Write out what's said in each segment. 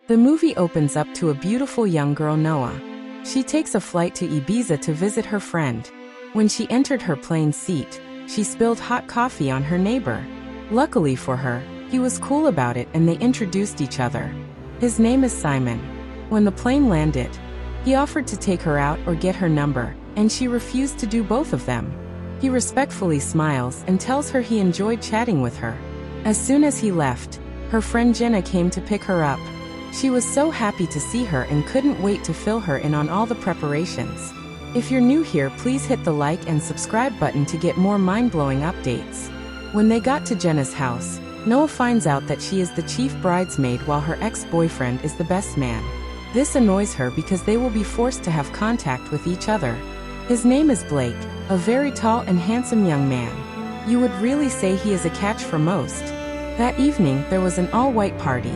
The movie opens up to a beautiful young girl, Noah. She takes a flight to Ibiza to visit her friend. When she entered her plane seat, she spilled hot coffee on her neighbor. Luckily for her, he was cool about it and they introduced each other. His name is Simon. When the plane landed, he offered to take her out or get her number, and she refused to do both of them. He respectfully smiles and tells her he enjoyed chatting with her. As soon as he left, her friend Jenna came to pick her up. She was so happy to see her and couldn't wait to fill her in on all the preparations. If you're new here, please hit the like and subscribe button to get more mind-blowing updates. When they got to Jenna's house, Noah finds out that she is the chief bridesmaid while her ex-boyfriend is the best man. This annoys her because they will be forced to have contact with each other. His name is Blake, a very tall and handsome young man. You would really say he is a catch for most. That evening, there was an all-white party,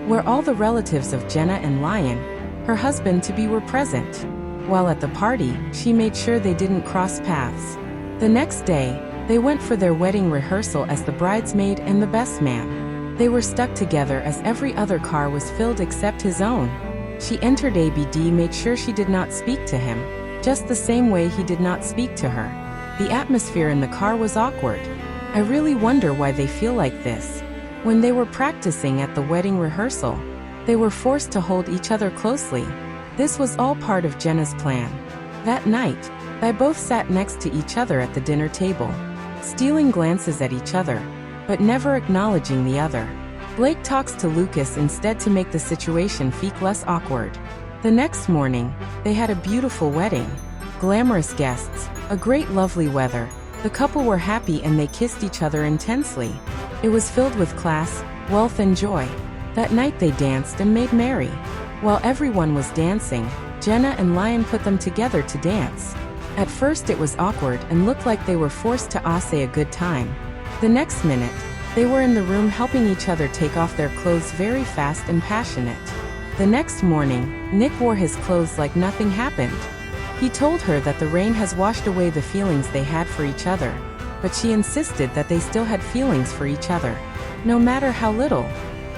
where all the relatives of Jenna and Lion, her husband-to-be, were present. While at the party, she made sure they didn't cross paths. The next day, they went for their wedding rehearsal as the bridesmaid and the best man. They were stuck together as every other car was filled except his own. She entered ABD, made sure she did not speak to him, just the same way he did not speak to her. The atmosphere in the car was awkward. I really wonder why they feel like this. When they were practicing at the wedding rehearsal, they were forced to hold each other closely. This was all part of Jenna's plan. That night, they both sat next to each other at the dinner table, stealing glances at each other, but never acknowledging the other. Blake talks to Lucas instead to make the situation feel less awkward. The next morning, they had a beautiful wedding. Glamorous guests, a great lovely weather. The couple were happy and they kissed each other intensely. It was filled with class, wealth and joy. That night they danced and made merry. While everyone was dancing, Jenna and Lion put them together to dance. At first it was awkward and looked like they were forced to say a good time. The next minute, they were in the room helping each other take off their clothes very fast and passionate. The next morning, Nick wore his clothes like nothing happened. He told her that the rain has washed away the feelings they had for each other, but she insisted that they still had feelings for each other, no matter how little.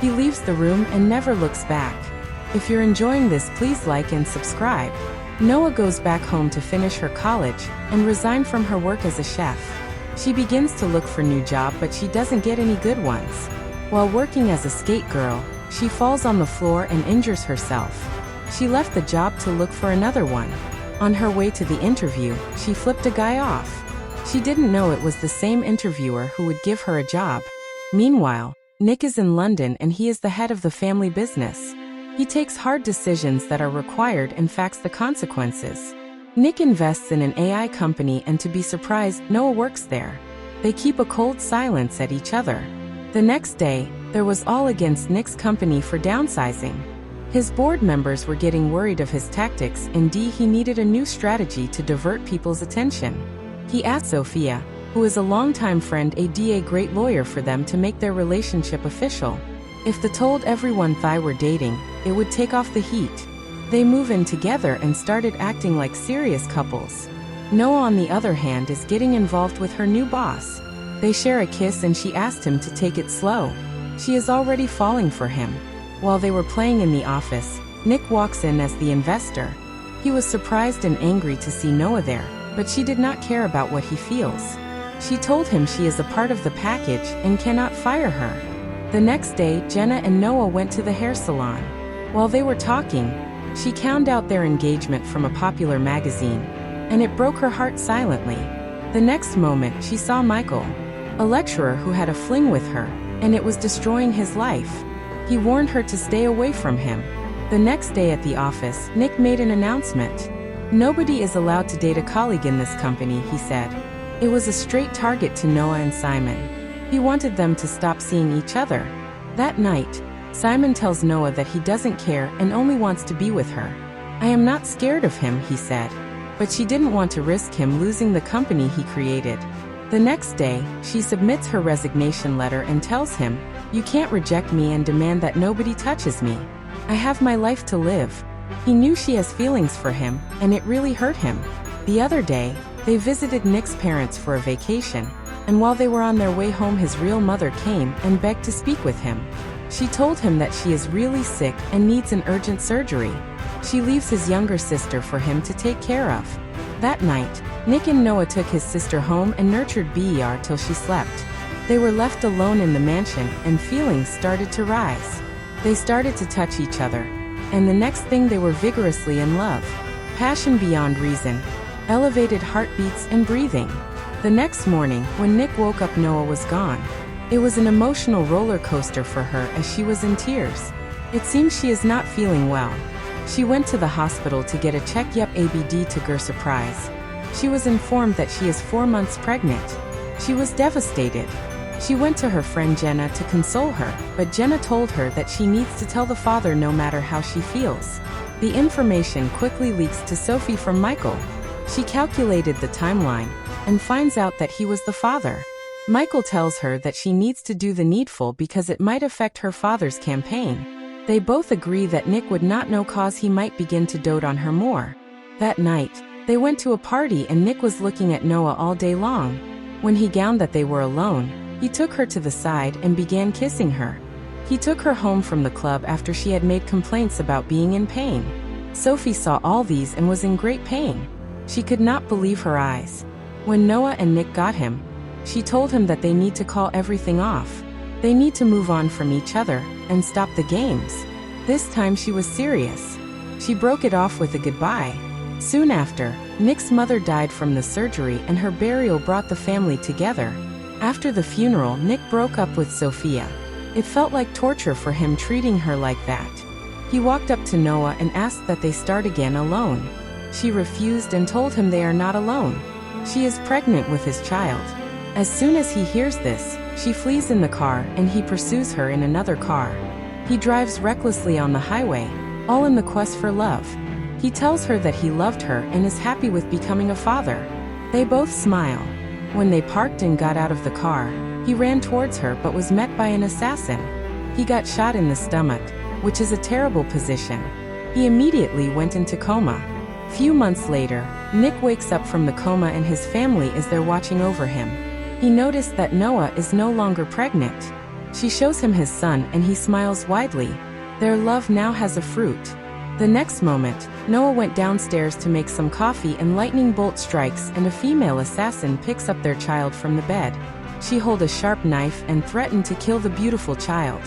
He leaves the room and never looks back. If you're enjoying this, please like and subscribe. Noah goes back home to finish her college and resign from her work as a chef. She begins to look for a new job, but she doesn't get any good ones. While working as a skate girl, she falls on the floor and injures herself. She left the job to look for another one. On her way to the interview, she flipped a guy off. She didn't know it was the same interviewer who would give her a job. Meanwhile, Nick is in London and he is the head of the family business. He takes hard decisions that are required and facts the consequences. Nick invests in an AI company and to be surprised, Noah works there. They keep a cold silence at each other. The next day, there was all against Nick's company for downsizing. His board members were getting worried of his tactics and he needed a new strategy to divert people's attention. He asked Sophia, who is a longtime friend a great lawyer, for them to make their relationship official. If they told everyone they were dating, it would take off the heat. They move in together and started acting like serious couples. Noah, on the other hand, is getting involved with her new boss. They share a kiss and she asked him to take it slow. She is already falling for him. While they were playing in the office, Nick walks in as the investor. He was surprised and angry to see Noah there, but she did not care about what he feels. She told him she is a part of the package and cannot fire her. The next day, Jenna and Noah went to the hair salon. While they were talking, she found out their engagement from a popular magazine, and it broke her heart silently. The next moment, she saw Michael, a lecturer who had a fling with her, and it was destroying his life. He warned her to stay away from him. The next day at the office, Nick made an announcement. Nobody is allowed to date a colleague in this company, he said. It was a straight target to Noah and Simon. He wanted them to stop seeing each other. That night, Simon tells Noah that he doesn't care and only wants to be with her. I am not scared of him, he said. But she didn't want to risk him losing the company he created. The next day, she submits her resignation letter and tells him, "You can't reject me and demand that nobody touches me. I have my life to live." He knew she has feelings for him, and it really hurt him. The other day, they visited Nick's parents for a vacation, and while they were on their way home, his real mother came and begged to speak with him. She told him that she is really sick and needs an urgent surgery. She leaves his younger sister for him to take care of. That night, Nick and Noah took his sister home and nurtured BER till she slept. They were left alone in the mansion, and feelings started to rise. They started to touch each other, and the next thing they were vigorously in love. Passion beyond reason, elevated heartbeats and breathing. The next morning, when Nick woke up, Noah was gone. It was an emotional roller coaster for her as she was in tears. It seems she is not feeling well. She went to the hospital to get a check. Yep, ABD took her surprise. She was informed that she is 4 months pregnant. She was devastated. She went to her friend Jenna to console her, but Jenna told her that she needs to tell the father no matter how she feels. The information quickly leaks to Sophie from Michael. She calculated the timeline and finds out that he was the father. Michael tells her that she needs to do the needful because it might affect her father's campaign. They both agree that Nick would not know cause he might begin to dote on her more. That night, they went to a party and Nick was looking at Noah all day long. When he found that they were alone, he took her to the side and began kissing her. He took her home from the club after she had made complaints about being in pain. Sophie saw all these and was in great pain. She could not believe her eyes. When Noah and Nick got him, she told him that they need to call everything off. They need to move on from each other and stop the games. This time she was serious. She broke it off with a goodbye. Soon after, Nick's mother died from the surgery and her burial brought the family together. After the funeral, Nick broke up with Sophia. It felt like torture for him treating her like that. He walked up to Noah and asked that they start again alone. She refused and told him they are not alone. She is pregnant with his child. As soon as he hears this, she flees in the car and he pursues her in another car. He drives recklessly on the highway, all in the quest for love. He tells her that he loved her and is happy with becoming a father. They both smile. When they parked and got out of the car, he ran towards her but was met by an assassin. He got shot in the stomach, which is a terrible position. He immediately went into coma. Few months later, Nick wakes up from the coma and his family is there watching over him. He noticed that Noah is no longer pregnant. She shows him his son and he smiles widely. Their love now has a fruit. The next moment, Noah went downstairs to make some coffee and lightning bolt strikes and a female assassin picks up their child from the bed. She holds a sharp knife and threatened to kill the beautiful child.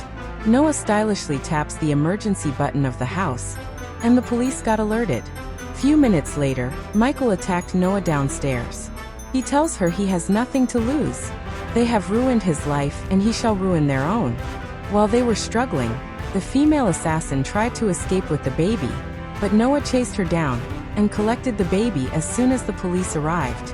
Noah stylishly taps the emergency button of the house, and the police got alerted. Few minutes later, Michael attacked Noah downstairs. He tells her he has nothing to lose. They have ruined his life and he shall ruin their own. While they were struggling, the female assassin tried to escape with the baby, but Noah chased her down and collected the baby as soon as the police arrived.